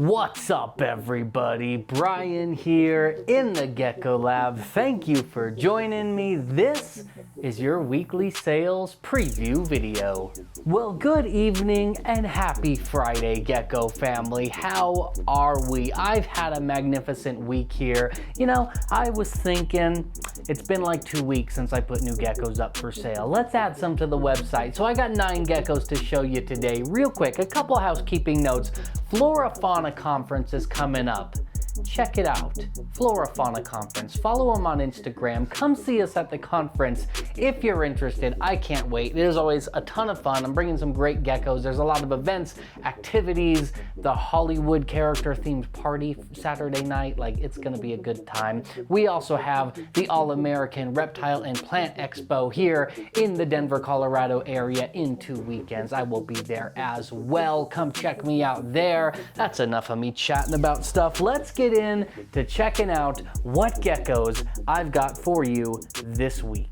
What's up everybody, Brian here in the Gecko Lab. Thank you for joining me. This is your weekly sales preview video. Well, good evening and happy Friday, Gecko family. How are we? I've had a magnificent week here. You know, I was thinking it's been like 2 weeks since I put new geckos up for sale. Let's add some to the website. So I got 9 geckos to show you today. Real quick, a couple housekeeping notes. Flora Fauna Conference is coming up. Check it out. Flora Fauna Conference. Follow them on Instagram. Come see us at the conference if you're interested. I can't wait. It is always a ton of fun. I'm bringing some great geckos. There's a lot of events, activities, the Hollywood character themed party Saturday night. Like, it's gonna be a good time. We also have the All-American Reptile and Plant Expo here in the Denver, Colorado area in 2 weekends. I will be there as well. Come check me out there. That's enough of me chatting about stuff. Let's get in to checking out what geckos I've got for you this week.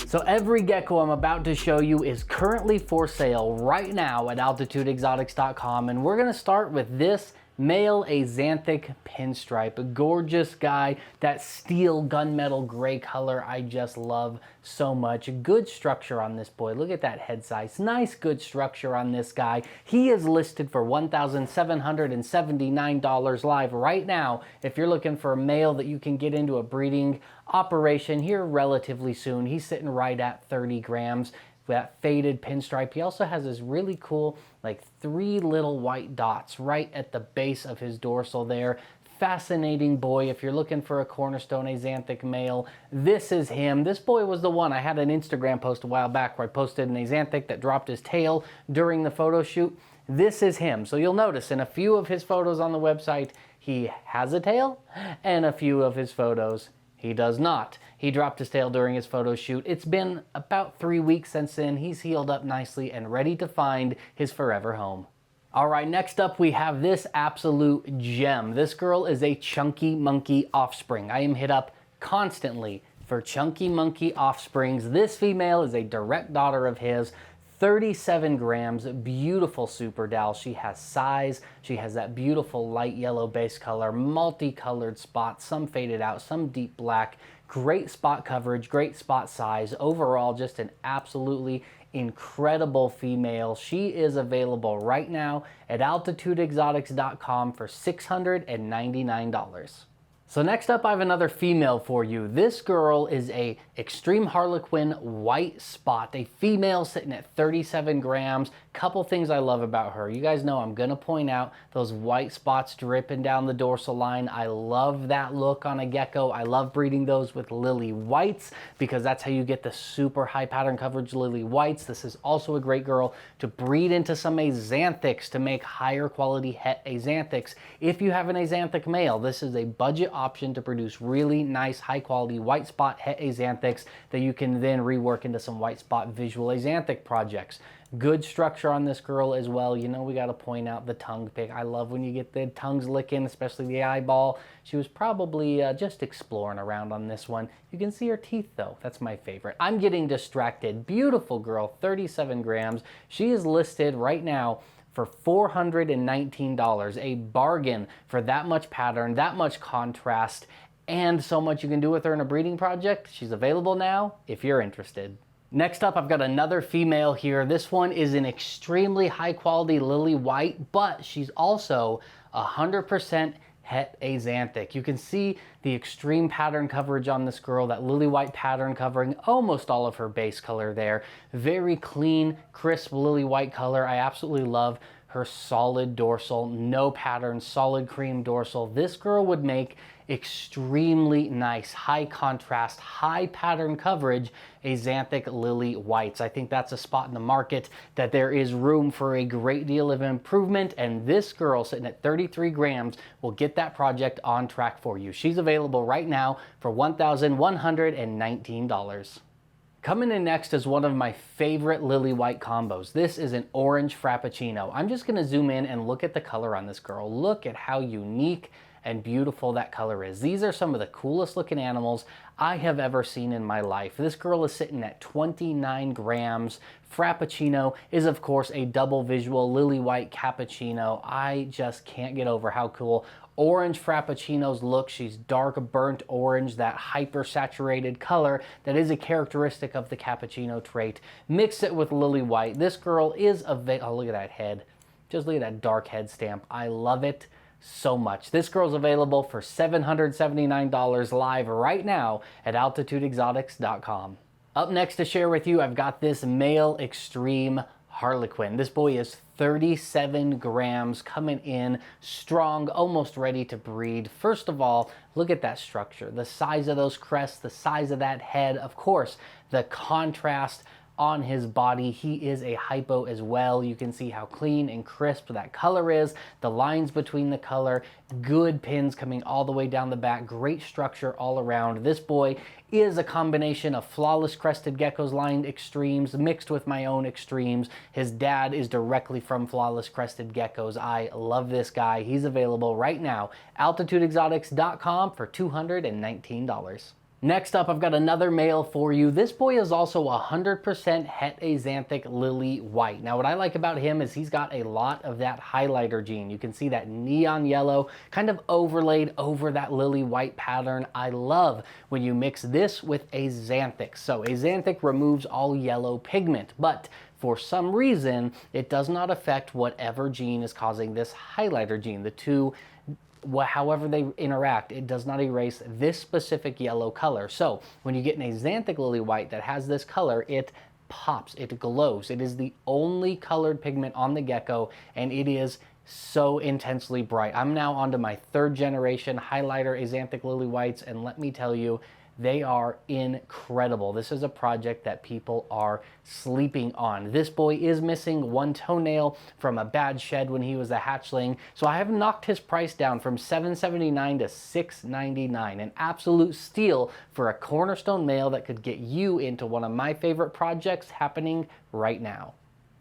So every gecko I'm about to show you is currently for sale right now at altitudeexotics.com, and we're gonna start with this male Anthic pinstripe, a gorgeous guy. That steel gunmetal gray color I just love so much. Good structure on this boy. Look at that head size. Nice good structure on this guy. He is listed for $1,779 live right now. If you're looking for a male that you can get into a breeding operation here relatively soon, he's sitting right at 30 grams. That faded pinstripe. He also has this really cool, like 3 little white dots right at the base of his dorsal there. Fascinating boy. If you're looking for a cornerstone Anthic male, this is him. This boy was the one. I had an Instagram post a while back where I posted an Anthic that dropped his tail during the photo shoot. This is him. So you'll notice in a few of his photos on the website, he has a tail, and a few of his photos, he does not. He dropped his tail during his photo shoot. It's been about 3 weeks since then. He's healed up nicely and ready to find his forever home. All right, next up we have this absolute gem. This girl is a chunky monkey offspring. I am hit up constantly for chunky monkey offsprings. This female is a direct daughter of his. 37 grams, beautiful super doll. She has size, she has that beautiful light yellow base color, multicolored spots, some faded out, some deep black, great spot coverage, great spot size. Overall, just an absolutely incredible female. She is available right now at altitudeexotics.com for $699. So next up, I have another female for you. This girl is a extreme harlequin white spot, a female sitting at 37 grams. Couple things I love about her. You guys know I'm gonna point out those white spots dripping down the dorsal line. I love that look on a gecko. I love breeding those with lily whites because that's how you get the super high pattern coverage lily whites. This is also a great girl to breed into some Anthics to make higher quality het Anthics. If you have an Anthic male, this is a budget option to produce really nice high quality white spot het Anthics that you can then rework into some white spot visual Anthic projects. Good structure on this girl as well. You know, we got to point out the tongue pick. I love when you get the tongues licking, especially the eyeball. She was probably just exploring around on this one. You can see her teeth though. That's my favorite. I'm getting distracted. Beautiful girl, 37 grams. She is listed right now for $419, a bargain for that much pattern, that much contrast, and so much you can do with her in a breeding project. She's available now if you're interested. Next up, I've got another female here. This one is an extremely high quality lily white, but she's also 100% het Anthic. You can see the extreme pattern coverage on this girl, that lily white pattern covering almost all of her base color there. Very clean, crisp lily white color. I absolutely love her solid dorsal, no pattern, solid cream dorsal. This girl would make extremely nice, high contrast, high pattern coverage Anthic lily whites. I think that's a spot in the market that there is room for a great deal of improvement, and this girl sitting at 33 grams will get that project on track for you. She's available right now for $1,119. Coming in next is one of my favorite lily white combos. This is an orange frappuccino. I'm just gonna zoom in and look at the color on this girl. Look at how unique and beautiful that color is. These are some of the coolest looking animals I have ever seen in my life. This girl is sitting at 29 grams. Frappuccino is, of course, a double visual lily white cappuccino. I just can't get over how cool orange Frappuccino's look. She's dark burnt orange, that hyper saturated color that is a characteristic of the cappuccino trait. Mix it with lily white. This girl is oh, look at that head. Just look at that dark head stamp. I love it so much. This girl's available for $779 live right now at altitudeexotics.com. Up next to share with you, I've got this male extreme harlequin. This boy is 37 grams, coming in strong, almost ready to breed. First of all, look at that structure, the size of those crests, the size of that head, of course, the contrast on his body. He is a hypo as well. You can see how clean and crisp that color is, the lines between the color, good pins coming all the way down the back, great structure all around. This boy is a combination of flawless crested geckos lined extremes mixed with my own extremes. His dad is directly from flawless crested geckos. I love this guy. He's available right now, altitudeexotics.com for $219. Next up, I've got another male for you. This boy is also 100% het Xanthic lily white. Now, what I like about him is he's got a lot of that highlighter gene. You can see that neon yellow kind of overlaid over that lily white pattern. I love when you mix this with Xanthic. So Xanthic removes all yellow pigment, but for some reason, it does not affect whatever gene is causing this highlighter gene. The two, however they interact, it does not erase this specific yellow color. So when you get an Xanthic lily white that has this color, it pops, it glows. It is the only colored pigment on the gecko, and it is so intensely bright. I'm now onto my third generation highlighter Xanthic lily whites, and let me tell you, they are incredible. This is a project that people are sleeping on. This boy is missing one toenail from a bad shed when he was a hatchling, so I have knocked his price down from $779 to $699. An absolute steal for a cornerstone male that could get you into one of my favorite projects happening right now.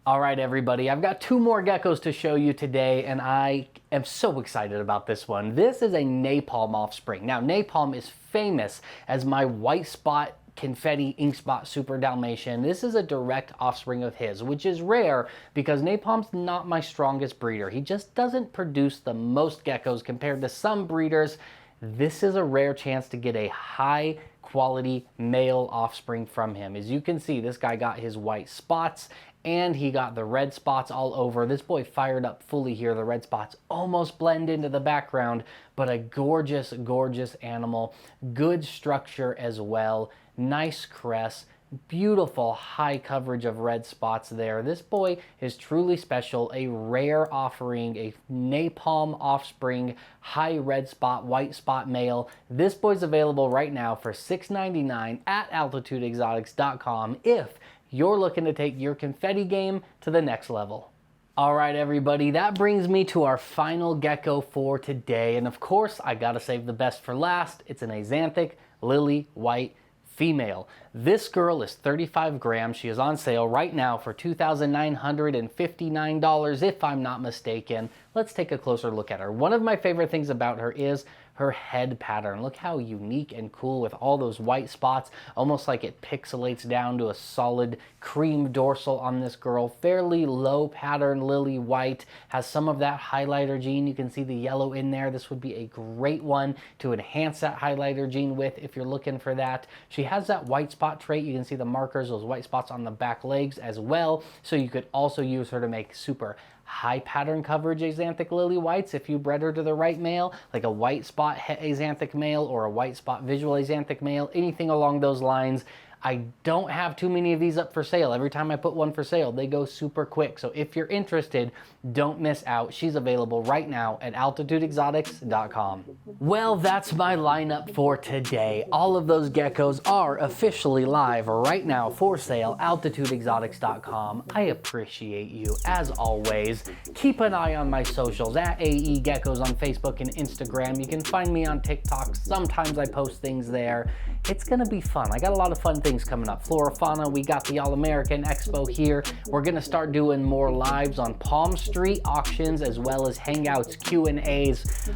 All right, everybody, I've got two more geckos to show you today, and I am so excited about this one. This is a napalm offspring. Now, napalm is famous as my white spot confetti ink spot super Dalmatian. This is a direct offspring of his, which is rare because napalm's not my strongest breeder. He just doesn't produce the most geckos compared to some breeders. This is a rare chance to get a high quality male offspring from him. As you can see, this guy got his white spots and he got the red spots all over. This boy fired up fully here. The red spots almost blend into the background, but a gorgeous, gorgeous animal. Good structure as well. Nice crest. Beautiful high coverage of red spots there. This boy is truly special, a rare offering, a napalm offspring, high red spot, white spot male. This boy's available right now for $699 at altitudeexotics.com if you're looking to take your confetti game to the next level. All right, everybody, that brings me to our final gecko for today. And of course, I gotta save the best for last. It's an Xanthic lily white female. This girl is 35 grams. She is on sale right now for $2,959 if I'm not mistaken. Let's take a closer look at her. One of my favorite things about her is her head pattern. Look how unique and cool with all those white spots, almost like it pixelates down to a solid cream dorsal on this girl. Fairly low pattern lily white, has some of that highlighter gene. You can see the yellow in there. This would be a great one to enhance that highlighter gene with if you're looking for that. She has that white spot trait. You can see the markers, those white spots on the back legs as well. So you could also use her to make super high pattern coverage Xanthic lily whites if you bred her to the right male, like a white spot het Xanthic male or a white spot visual Xanthic male, anything along those lines. I don't have too many of these up for sale. Every time I put one for sale, they go super quick. So if you're interested, don't miss out. She's available right now at altitudeexotics.com. Well, that's my lineup for today. All of those geckos are officially live right now for sale, altitudeexotics.com. I appreciate you, as always. Keep an eye on my socials, at AE Geckos on Facebook and Instagram. You can find me on TikTok. Sometimes I post things there. It's gonna be fun. I got a lot of fun things coming up. Flora Fauna, we got the All-American Expo here. We're gonna start doing more lives on Palm Street auctions, as well as hangouts, Q&As,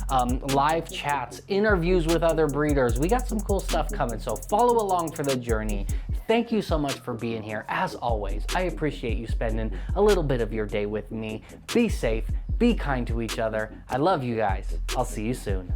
live chats, interviews with other breeders. We got some cool stuff coming, so follow along for the journey. Thank you so much for being here. As always, I appreciate you spending a little bit of your day with me. Be safe, be kind to each other. I love you guys. I'll see you soon.